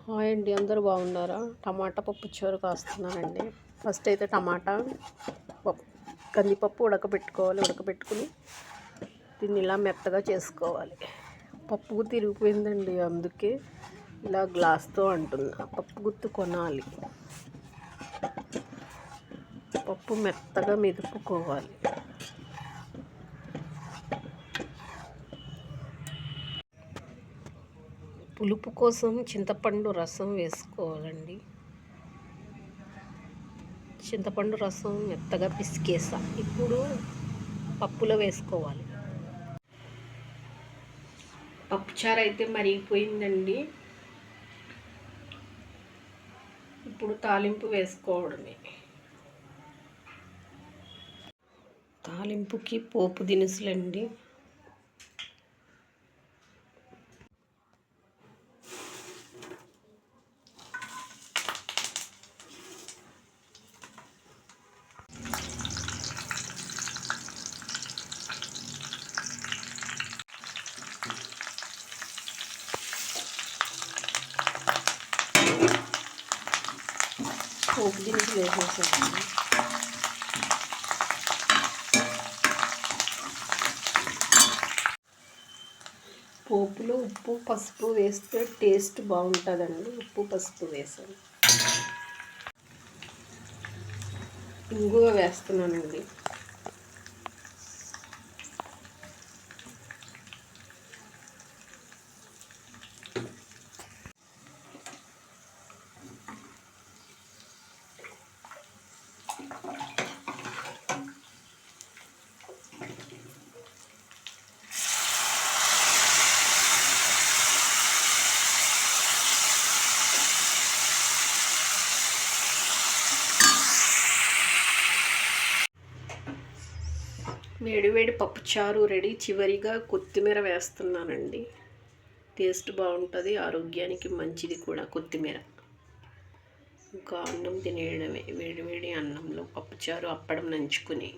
Hi అండి, అందరూ బాగున్నారా? టమాటా పప్పు చారు కాస్తున్నానండి. ఫస్ట్ అయితే టమాటా కందిపప్పు ఉడకబెట్టుకుని దీన్ని ఇలా మెత్తగా చేసుకోవాలి. పప్పు తిరిగిపోయిందండి, అందుకే ఇలా గ్లాస్తో అంటున్నా. పప్పు గుత్తు కొనాలి. పప్పు మెత్తగా మెదుపుకోవాలి. పులుపు కోసం చింతపండు రసం వేసుకోవాలండి. చింతపండు రసం మెత్తగా పిసికేసా. ఇప్పుడు పప్పులో వేసుకోవాలి. పప్పుచారు అయితే మరిగిపోయిందండి. ఇప్పుడు తాలింపు వేసుకోవడమే. తాలింపుకి పోపు దినుసులండి. పోపు దినుసులు వేసేసాను. పోపులో ఉప్పు పసుపు వేస్తే టేస్ట్ బాగుంటుందండి. ఉప్పు పసుపు వేసాను. ఇంగువ వేస్తున్నానండి. వేడివేడి పప్పుచారు రెడీ. చివరిగా కొత్తిమీర వేస్తున్నానండి. టేస్ట్ బాగుంటుంది, ఆరోగ్యానికి మంచిది కూడా కొత్తిమీర. ఇంకా అన్నం తినేయడమే. వేడివేడి అన్నంలో పప్పుచారు అప్పడం నంచుకుని.